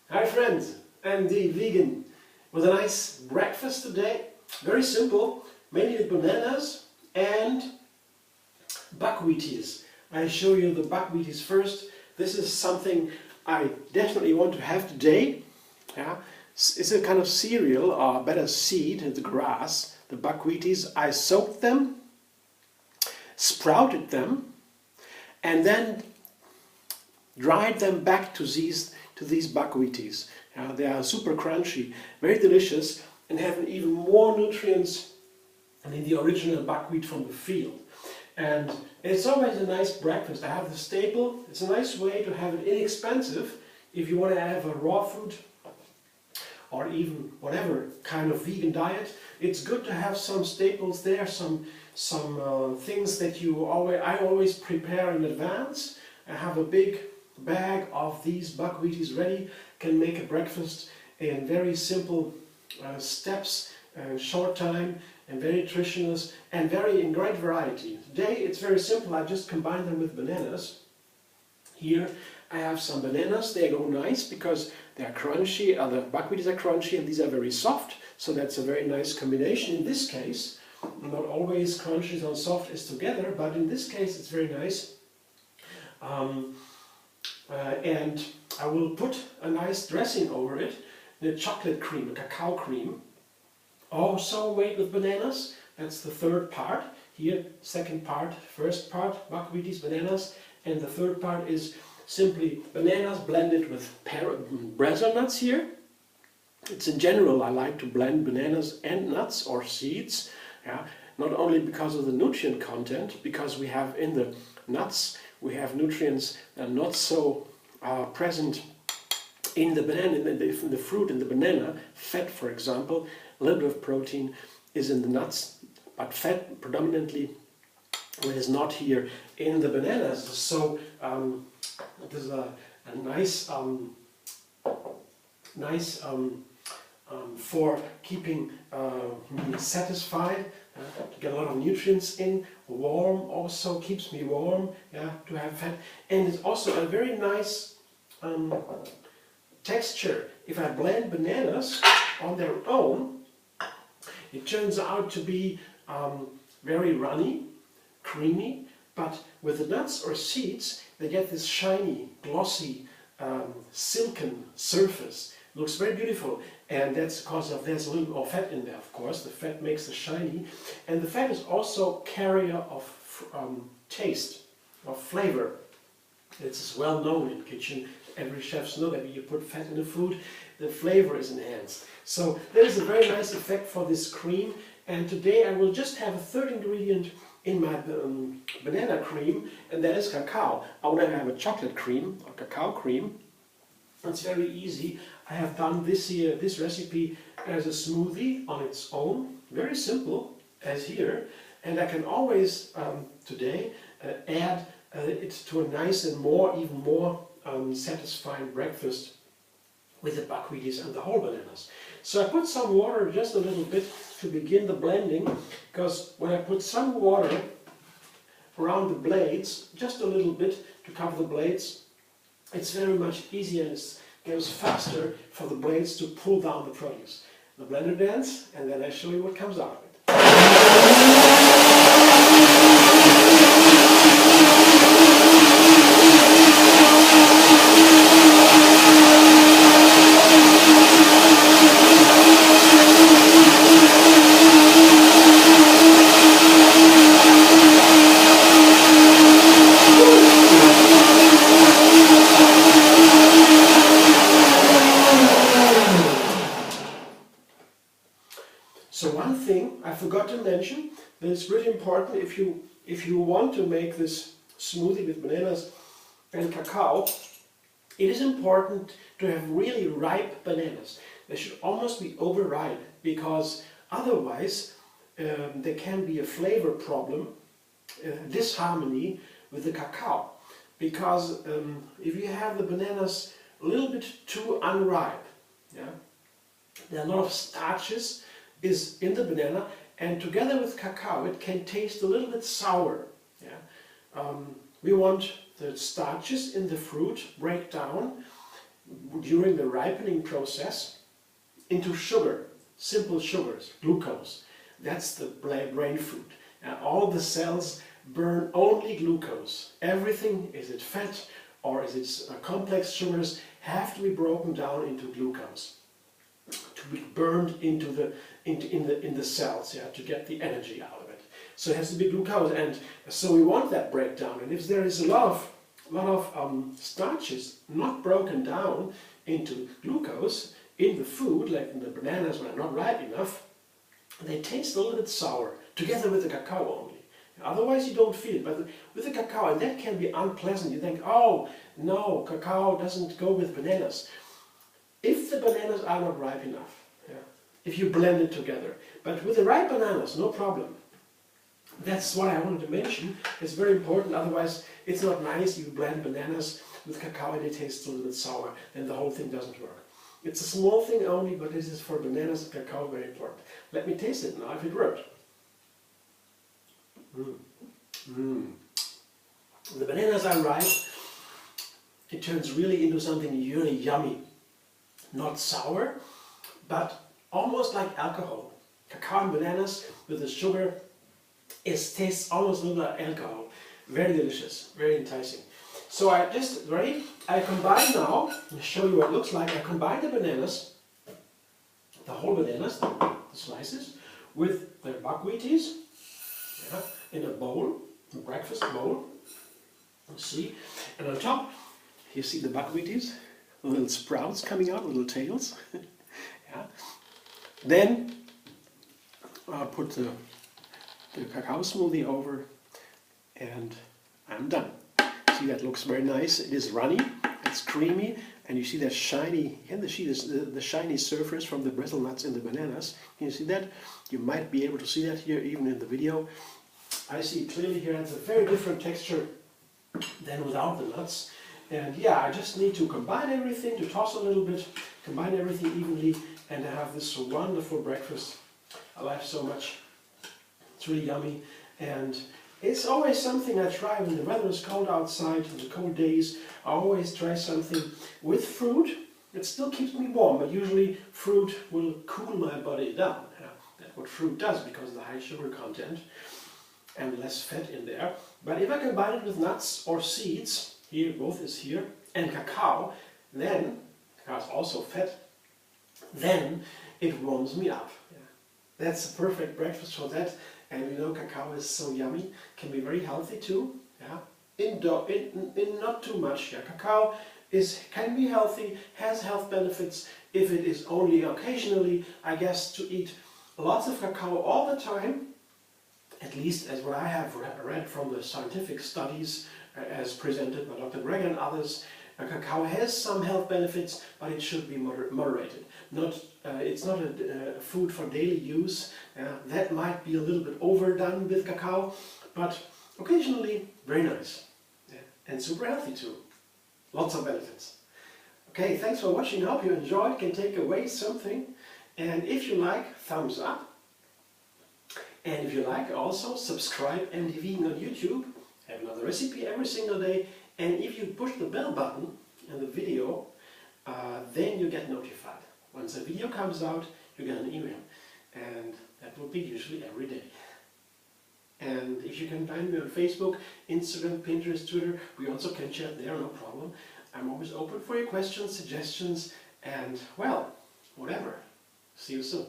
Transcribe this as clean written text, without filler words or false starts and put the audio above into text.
Hi friends, I'm the vegan with a nice breakfast today. Very simple, mainly with bananas and buckwheaties. I show you the buckwheaties first. This is something I definitely want to have today. Yeah, it's a kind of cereal, or better seed, the grass. The buckwheaties, I soaked them, sprouted them, and then dried them back to these buckwheaties. They are super crunchy, very delicious, and have even more nutrients than the original buckwheat from the field. And it's always a nice breakfast. I have the staple. It's a nice way to have it inexpensive if you want to have a raw food or even whatever kind of vegan diet. It's good to have some staples there, some things that I always prepare in advance. I have a big bag of these buckwheaties ready. Can make a breakfast in very simple steps, short time, and very nutritious and in great variety. Today it's very simple. I just combine them with bananas. Here I have some bananas. They go nice because they are crunchy. The buckwheaties are crunchy and these are very soft. So that's a very nice combination. In this case, not always crunchy and soft is together, but in this case it's very nice. And I will put a nice dressing over it, the chocolate cream, a cacao cream, also made with bananas. That's the third part. Here, second part, first part, buckwheaties, bananas, and the third part is simply bananas blended with brazil nuts here. It's in general, I like to blend bananas and nuts or seeds, not only because of the nutrient content, because we have in the nuts, we have nutrients that are not so present in the banana, in the fruit, in the banana. Fat, for example, a little bit of protein is in the nuts, but fat predominantly is not here in the bananas. So this is a nice, for keeping me satisfied, to get a lot of nutrients in. Warm also keeps me warm, to have fat, and it's also a very nice texture. If I blend bananas on their own, it turns out to be very runny, creamy, but with the nuts or seeds they get this shiny, glossy, silken surface. Looks very beautiful, and that's because there's a little more fat in there, of course. The fat makes it shiny, and the fat is also carrier of taste, of flavor. It's well known in kitchen. Every chefs know that when you put fat in the food, the flavor is enhanced. So there's a very nice effect for this cream, and today I will just have a third ingredient in my banana cream, and that is cacao. I want to have a chocolate cream, or cacao cream. It's very easy. I have done this recipe as a smoothie on its own, very simple as here, and I can always today add it to a nice and even more satisfying breakfast with the buckwheaties and the whole bananas. So I put some water, just a little bit, to begin the blending, because when I put some water around the blades, just a little bit to cover the blades, it's very much easier and it goes faster for the blades to pull down the produce. The blender dance, and then I show you what comes out of it. So one thing I forgot to mention that is really important if you want to make this smoothie with bananas and cacao, it is important to have really ripe bananas. They should almost be overripe, because otherwise there can be a flavor problem, disharmony with the cacao. Because if you have the bananas a little bit too unripe, there are a lot of starches is in the banana, and together with cacao it can taste a little bit sour. We want the starches in the fruit break down during the ripening process into sugar, simple sugars, glucose. That's the brain food. And all the cells burn only glucose. Everything, is it fat or is it complex sugars, have to be broken down into glucose to be burned in the cells, yeah, to get the energy out of it. So it has to be glucose, and so we want that breakdown. And if there is a lot of starches not broken down into glucose in the food, like in the bananas when they're not ripe enough, they taste a little bit sour, together with the cacao only. Otherwise you don't feel it, but with the cacao, and that can be unpleasant. You think, oh no, cacao doesn't go with bananas. If the bananas are not ripe enough, yeah, if you blend it together. But with the ripe bananas, no problem. That's what I wanted to mention. It's very important, otherwise it's not nice. You blend bananas with cacao and it tastes a little bit sour, and the whole thing doesn't work. It's a small thing only, but this is for bananas and cacao very important. Let me taste it now if it worked. The bananas are ripe. It turns really into something really yummy. Not sour, but almost like alcohol. Cacao and bananas with the sugar, it tastes almost a little like alcohol. Very delicious, very enticing. So I combine now, I'll show you what it looks like. I combine the bananas, the whole bananas, the slices, with the buckwheaties, yeah, in a bowl, a breakfast bowl. You see, and on top, you see the buckwheaties, little sprouts coming out, little tails. Yeah. Then I'll put the cacao smoothie over, and I'm done. See, that looks very nice. It is runny, it's creamy, and you see that shiny, the shiny surface from the brittle nuts in the bananas. Can you see that? You might be able to see that here even in the video. I see it clearly here. It's a very different texture than without the nuts. And yeah, I just need to combine everything, to toss a little bit, combine everything evenly, and have this wonderful breakfast. I like so much. It's really yummy, and it's always something I try when the weather is cold outside, in the cold days. I always try something with fruit. It still keeps me warm, but usually fruit will cool my body down. Yeah, that's what fruit does, because of the high sugar content and less fat in there. But if I combine it with nuts or seeds, here, both is here, and cacao, then, cacao is also fat, then it warms me up. Yeah. That's a perfect breakfast for that. And you know, cacao is so yummy, can be very healthy too. Yeah, in not too much. Yeah, cacao can be healthy, has health benefits if it is only occasionally. I guess to eat lots of cacao all the time, at least as what I have read from the scientific studies as presented by Dr. Greg and others, cacao has some health benefits, but it should be moderated. It's not a food for daily use. That might be a little bit overdone with cacao, but occasionally very nice. Yeah. And super healthy too. Lots of benefits. Okay, thanks for watching. I hope you enjoyed, can take away something. And if you like, thumbs up. And if you like, also subscribe MD Vegan on YouTube. I have another recipe every single day. And if you push the bell button in the video, then you get notified. Once a video comes out, you get an email. And that will be usually every day. And if you can find me on Facebook, Instagram, Pinterest, Twitter, we also can chat there, no problem. I'm always open for your questions, suggestions, and, well, whatever. See you soon.